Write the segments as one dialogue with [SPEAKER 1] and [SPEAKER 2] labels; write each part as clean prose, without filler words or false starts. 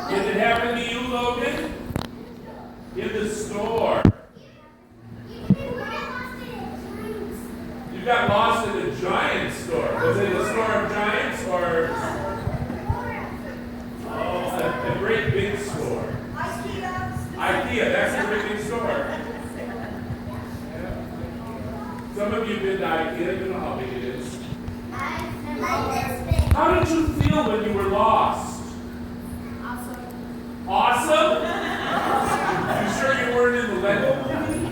[SPEAKER 1] Did it happen to you, Logan? In the store. You got lost in a giant store. Was it a store of giants or a great big store? IKEA, that's a great big store. Some of you have been to IKEA, you know how big it is. How did you feel when you were lost? Awesome? You sure you weren't in the Lego movie?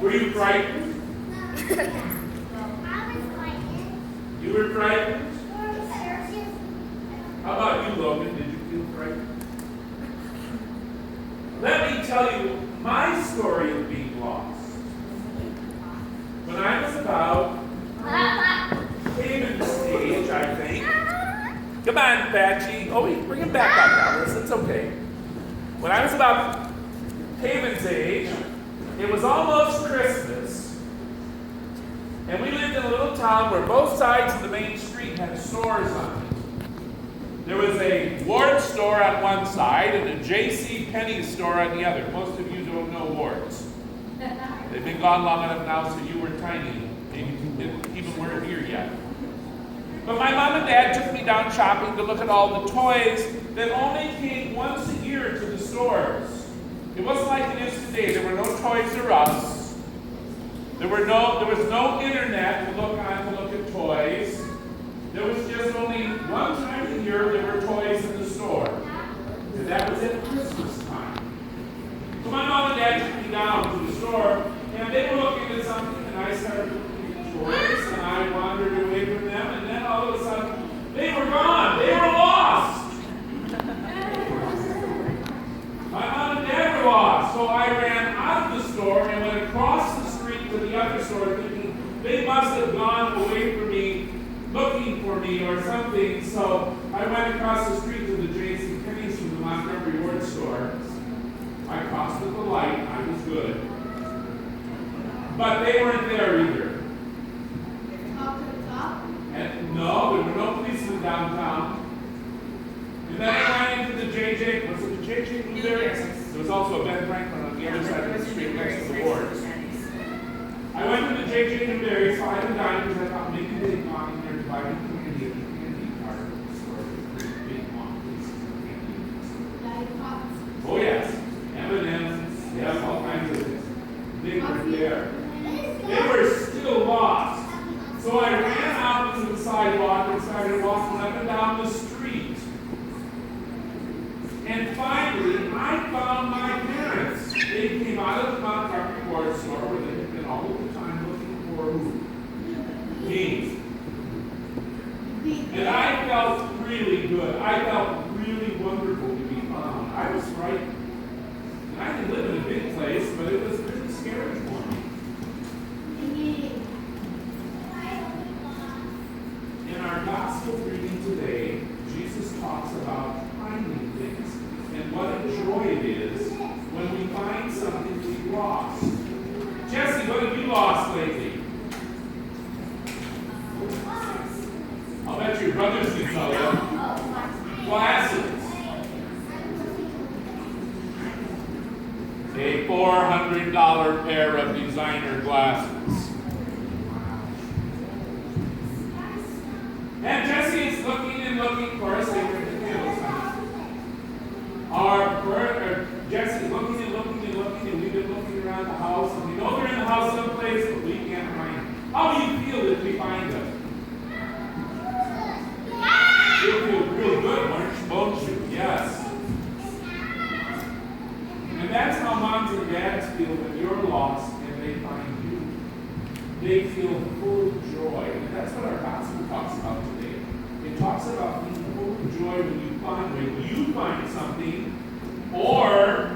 [SPEAKER 1] Were you frightened? You were frightened? How about you, Logan? Did you feel frightened? Let me tell you my story of being lost. When I was about Haven's age, I think. Come on, Patchy. Oh, wait, bring him back up, Alice. It's okay. When I was about Haven's age, it was almost Christmas, and we lived in a little town where both sides of the main street had stores on it. There was a Ward store on one side and a J.C. Penney store on the other. Most of you don't know Wards. They've been gone long enough now, so you were tiny. Maybe you even weren't here yet. But my mom and dad took me down shopping to look at all the toys that only came once a year to the stores. It wasn't like it is today. There were no Toys R Us. There was no internet to look at toys. There was just only one time a year there were toys in the store. And that was at Christmas time. So my mom and dad took me down to the store, and they were looking at something, and I started looking at toys, and I wandered away from them, and then all of a sudden, they were gone. They were lost. My mom and dad were lost, so I ran out of the store and went across the street to the other store thinking they must have gone away from me, looking for me or something. So I went across the street to the J.C. Penney's from the Montgomery Ward store. I crossed at the light. I was good. But they weren't there either. And no, there were no policemen downtown. And then I ran into the JJ, was it the JJ Blueberry? There was also a Ben Franklin on the other side of the street next to the Wards. I went to the JJ Blueberry, so I dined because I thought maybe they'd gone in there to buy me candy at the candy cart store. Big long places of candy. Oh yes, M&M's, yeah, all kinds of things. They were there. They were still lost. So I ran out to the sidewalk and started walking up and down the street. And finally, I found my parents. They came out of the Montgomery Ward store where they had been all of the time looking for who? Me. And I felt really good. I felt really wonderful to be found. I was frightened. And I didn't live in a big place, but it was really scary for me. In our gospel reading today, Jesus talks about finding things and what a joy it is when we find something we've lost. Jesse, what have you lost lately? I'll bet your brothers can tell you. Glasses. A $400 pair of designer glasses. And Jesse is looking and looking for a sacred candles. Jesse is looking and looking and looking, and we've been looking around the house, and we know they're in the house someplace, but we can't find them. How do you feel if we find them? You feel real good, won't you? Yes. And that's how moms and dads feel when you're lost and they find you. They feel full of joy. And that's what our gospel talks about today. It talks about being full of joy when you find something, or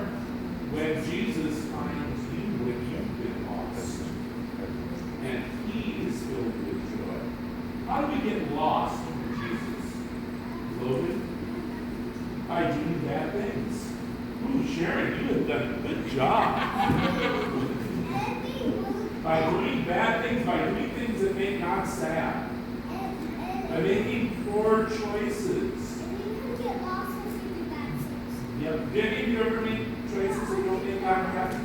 [SPEAKER 1] when Jesus finds you when you've been lost. And he is filled with joy. How do we get lost for Jesus? Logan? By doing bad things. Ooh, Sharon, you have done a good job. By doing bad things, by doing things that make God sad. By making poor choices. Yep. Did any of you ever make choices that don't make God happy?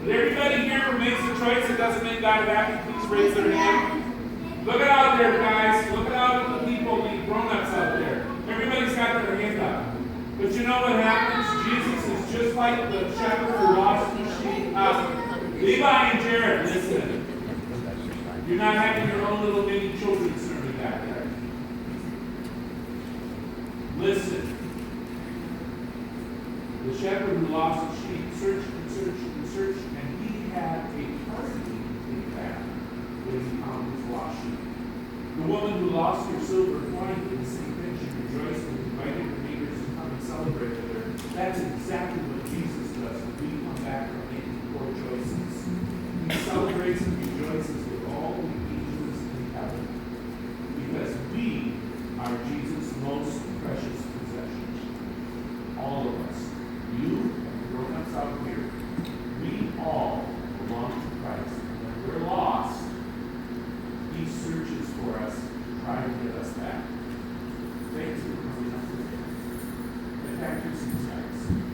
[SPEAKER 1] But everybody here who makes a choice that doesn't make God happy, please raise their hand. Look out there, guys. Look out at the people, the grown-ups out there. Everybody's got their hand up. But you know what happens? Jesus is just like the shepherd who lost the sheep. Levi and Jared, listen. You're not having your own little mini children serving back there. Listen. The shepherd who lost the sheep searched and searched and searched, and he had a party in that when he found his lost sheep. The woman who lost her silver coin did the same thing. She rejoiced and invited her neighbors to come and celebrate with her. That's exactly what Jesus does when we come back from making poor choices. He celebrates and rejoices with all the angels in heaven because we are Jesus' most precious possession. All of us. You and the grown-ups out here, we all belong to Christ. When we're lost, he searches for us to try to get us back. Thank you for coming up today. And back to you, guys.